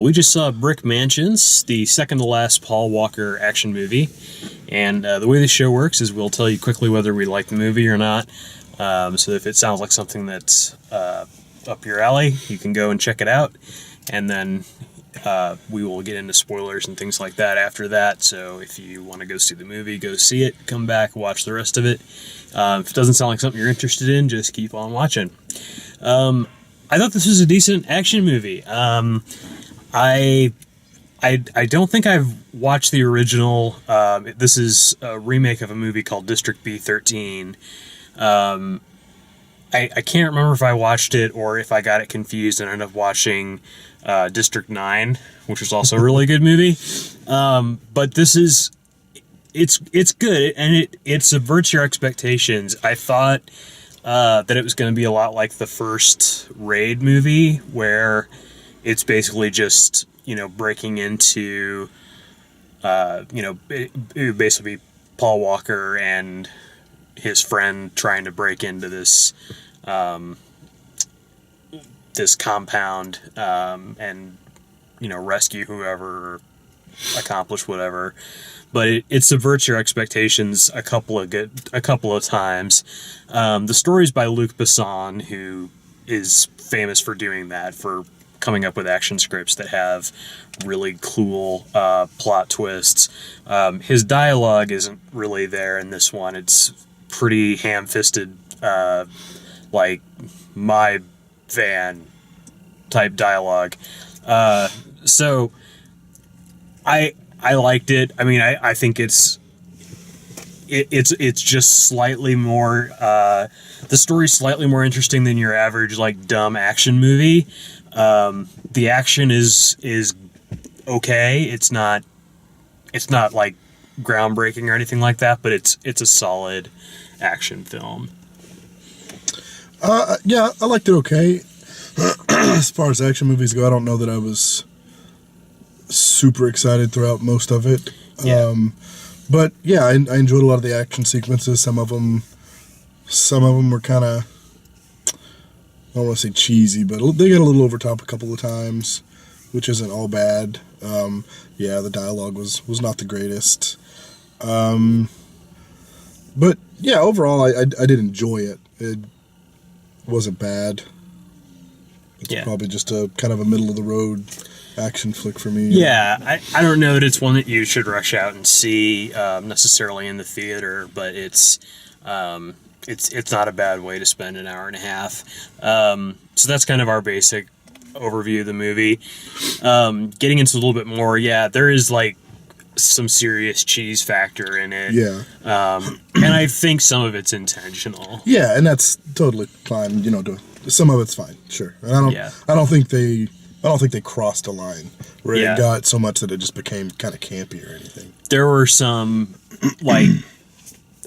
We just saw Brick Mansions, the second to last Paul Walker action movie. And the way the show works is we'll tell you quickly whether we like the movie or not. So if it sounds like something that's up your alley, you can go and check it out. And then we will get into spoilers and things like that after that. So if you want to go see the movie, go see it, come back, watch the rest of it. If it doesn't sound like something you're interested in, just keep on watching. I thought this was a decent action movie. I don't think I've watched the original. This is a remake of a movie called District B13. I can't remember if I watched it or if I got it confused and ended up watching District 9, which was also a really good movie. But this is... It's good, and it subverts your expectations. I thought that it was going to be a lot like the first Raid movie, where it's basically just, breaking into, it would basically be Paul Walker and his friend trying to break into this compound and, rescue whoever, accomplish whatever. But it subverts your expectations a couple of times. The story's by Luc Besson, who is famous for doing that, for coming up with action scripts that have really cool plot twists. His dialogue isn't really there in this one. It's pretty ham-fisted, like my van type dialogue. So I liked it. I mean, I think it's just slightly more, the story's slightly more interesting than your average, like, dumb action movie. The action is okay. It's not like groundbreaking or anything like that, but it's a solid action film. Yeah, I liked it okay. As far as action movies go, I don't know that I was super excited throughout most of it. Yeah. But yeah, I enjoyed a lot of the action sequences. Some of them were kind of, I don't want to say cheesy, but they got a little over top a couple of times, which isn't all bad. Yeah, the dialogue was not the greatest. But yeah, overall, I did enjoy it. It wasn't bad. It's probably just a kind of a middle of the road action flick for me. Yeah, I don't know that it's one that you should rush out and see necessarily in the theater, but it's not a bad way to spend an hour and a half. So that's kind of our basic overview of the movie. Getting into a little bit more, there is like some serious cheese factor in it. Yeah. And I think some of it's intentional. Yeah, and that's totally fine. Some of it's fine, sure. And I don't think they crossed a line where it got so much that it just became kind of campy or anything. There were some, like,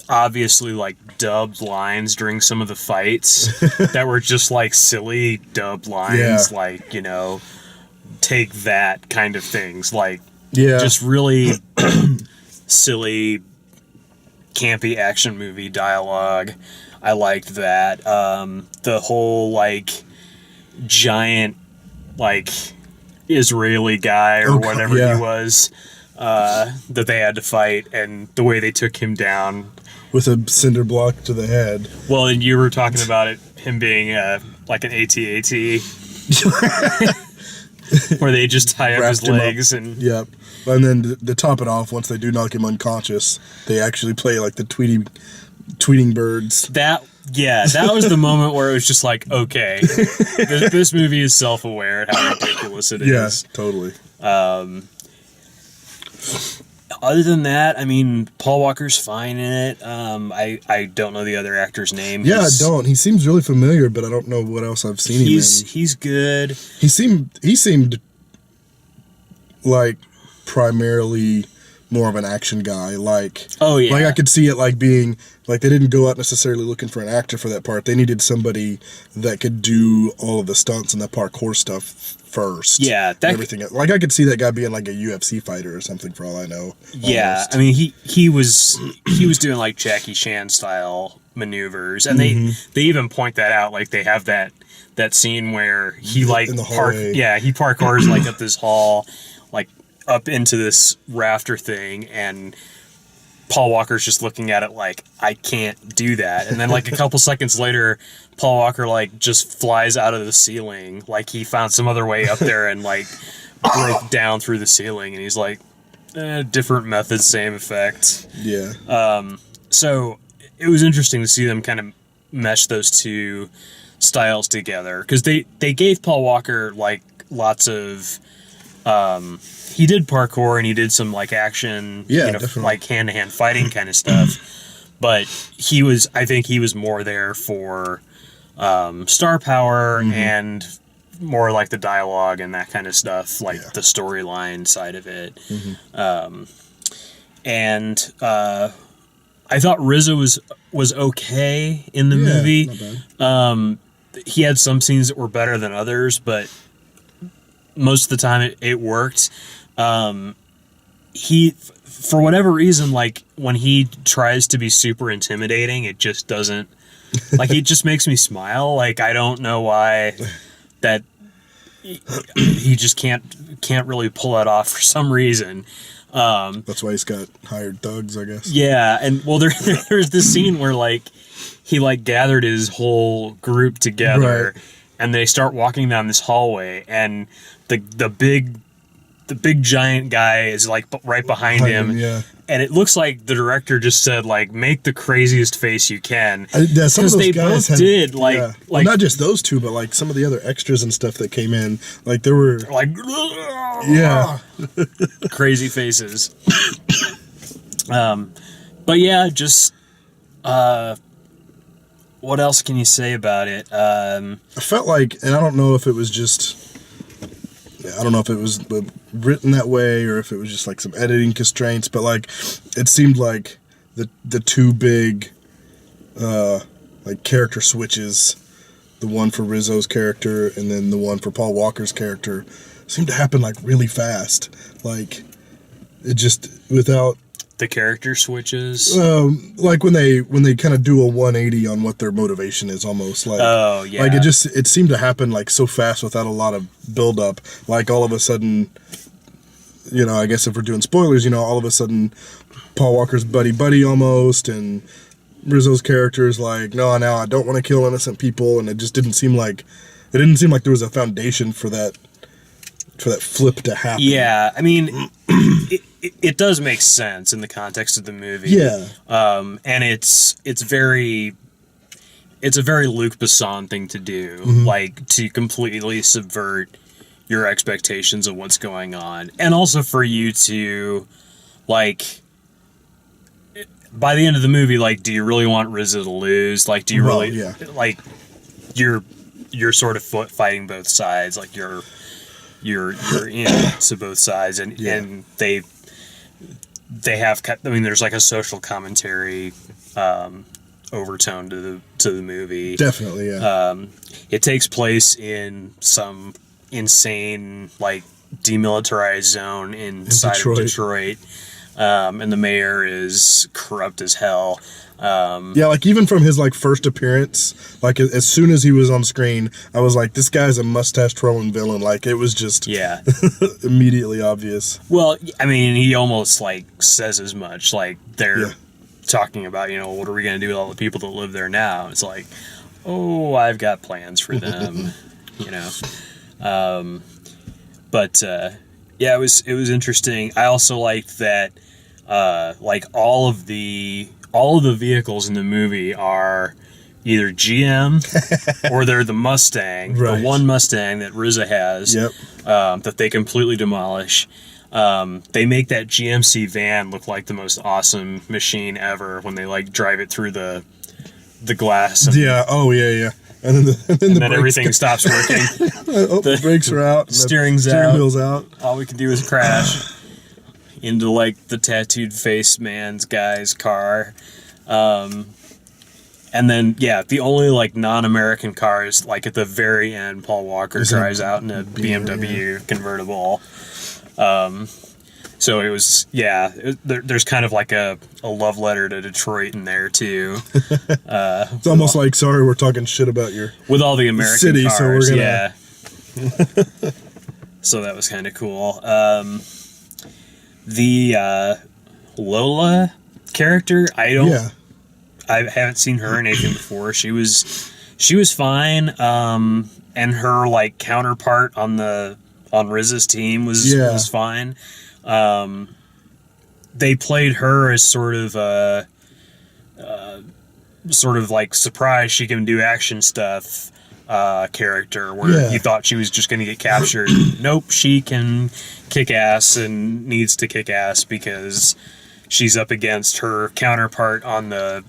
obviously, like, dubbed lines during some of the fights that were just, like, silly dubbed lines, like, take that kind of things. Like, just really silly, campy action movie dialogue. I liked that. The whole, like, giant, like, Israeli guy or whatever he was that they had to fight, and the way they took him down with a cinder block to the head. Well, and you were talking about him being like an AT-AT where they just tie up his legs and and then to top it off, once they do knock him unconscious, they actually play like the tweeting birds. That was the moment where it was just like, okay, this movie is self-aware at how ridiculous it is. Yes, totally. Other than that, I mean, Paul Walker's fine in it. I don't know the other actor's name. Yeah, I don't. He seems really familiar, but I don't know what else I've seen him in. He's good. He seemed like primarily more of an action guy. Like, like I could see it like being like they didn't go out necessarily looking for an actor for that part. They needed somebody that could do all of the stunts and the parkour stuff first. Yeah, everything. Like I could see that guy being like a UFC fighter or something for all I know. Yeah, almost. I mean he was doing like Jackie Chan style maneuvers, and they even point that out. Like they have that that scene where he like in the hallway. he parkours like up this hall, like up into this rafter thing, and Paul Walker's just looking at it like, I can't do that. And then like a couple seconds later, Paul Walker like just flies out of the ceiling, like he found some other way up there and like broke down through the ceiling, and he's like, different methods, same effect. Yeah. So it was interesting to see them kind of mesh those two styles together, because they gave Paul Walker like lots of he did parkour and he did some like action, like hand-to-hand fighting kind of stuff, but I think he was more there for star power and more like the dialogue and that kind of stuff, like the storyline side of it. And I thought RZA was okay in the movie. Not bad. He had some scenes that were better than others, but most of the time it worked. He, for whatever reason, like when he tries to be super intimidating, it just doesn't, like, it just makes me smile. Like, I don't know why that he just can't really pull that off for some reason. That's why he's got hired thugs, I guess. Yeah, and well, there's this scene where like he like gathered his whole group together, and they start walking down this hallway, and the big giant guy is like right behind him. And it looks like the director just said, like, make the craziest face you can. Because they both did, like, well, not just those two, but like some of the other extras and stuff that came in. Like there were like, crazy faces. But yeah, just what else can you say about it? I felt like, and I don't know if it was just, I don't know if it was written that way or if it was just like some editing constraints, but like it seemed like the two big like character switches, the one for Rizzo's character and then the one for Paul Walker's character, seemed to happen like really fast. Like it just, without the character switches, like when they kind of do a 180 on what their motivation is, almost like, like it seemed to happen like so fast without a lot of build up. Like all of a sudden, I guess if we're doing spoilers, all of a sudden Paul Walker's buddy almost, and Rizzo's character is like, no, I don't want to kill innocent people, and it just didn't seem like there was a foundation for that flip to happen. Yeah, I mean, it does make sense in the context of the movie. Yeah. And it's a very Luc Besson thing to do, like to completely subvert your expectations of what's going on, and also for you to, like, by the end of the movie, like, do you really want RZA to lose? Like, do you really, like, you're sort of fighting both sides, like you're in to both sides, and they have, I mean, there's like a social commentary overtone to the movie. Definitely, yeah. It takes place in some insane, like, demilitarized zone inside of Detroit, and the mayor is corrupt as hell. Like even from his like first appearance, like as soon as he was on screen, I was like, this guy's a mustache twirling villain. Like it was just immediately obvious. Well, I mean, he almost like says as much. Like they're talking about, what are we going to do with all the people that live there now? It's like, oh, I've got plans for them, But it was interesting. I also liked that like all of the vehicles in the movie are either GM or they're the Mustang, the one Mustang that RZA has, that they completely demolish. They make that GMC van look like the most awesome machine ever when they like drive it through the glass. And, and then everything stops working. The brakes are out. Steering wheel's out. All we can do is crash into like the tattooed face guy's car. And then the only like non-American cars, like at the very end, Paul Walker drives out in a BMW convertible. So it was, there's kind of like a love letter to Detroit in there too. It's almost like, sorry, we're talking shit about your with all the American city, cars. so we're gonna... Yeah. So that was kind of cool. The Lola character, I haven't seen her in anything before. She was fine. And her like counterpart on Riz's team was fine. They played her as sort of like surprise she can do action stuff character where you thought she was just going to get captured. Nope, she can kick ass and needs to kick ass because she's up against her counterpart on the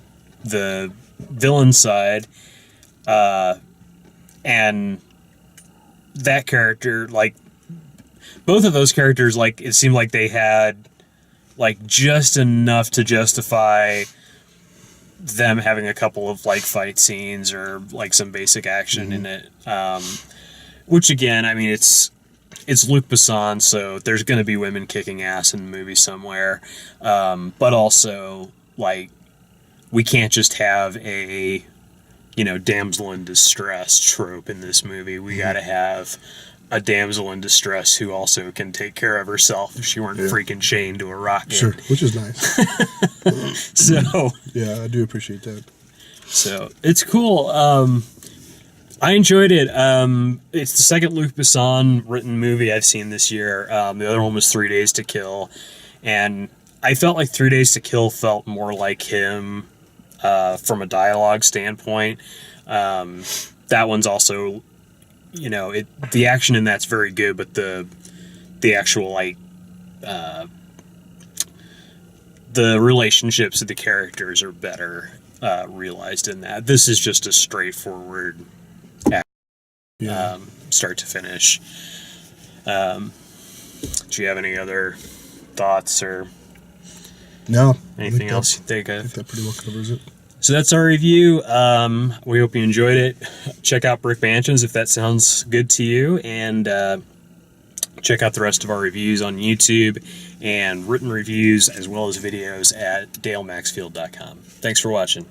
villain side, and that character, like both of those characters, like it seemed like they had like just enough to justify them having a couple of like fight scenes or like some basic action in it, which again, I mean, it's Luc Besson, so there's going to be women kicking ass in the movie somewhere, but also like we can't just have a damsel in distress trope in this movie. We got to have a damsel in distress who also can take care of herself if she weren't freaking chained to a rocket. Sure, which is nice. So yeah, I do appreciate that. So it's cool. I enjoyed it. It's the second Luc Besson written movie I've seen this year. The other one was 3 Days to Kill, and I felt like 3 Days to Kill felt more like him from a dialogue standpoint. That one's also, the action in that's very good, but the actual like the relationships of the characters are better realized in that. This is just a straightforward start to finish. Do you have any other thoughts or anything else you think of? I think that pretty well covers it. So that's our review. We hope you enjoyed it. Check out Brick Mansions if that sounds good to you, and check out the rest of our reviews on YouTube and written reviews as well as videos at dalemaxfield.com. Thanks for watching.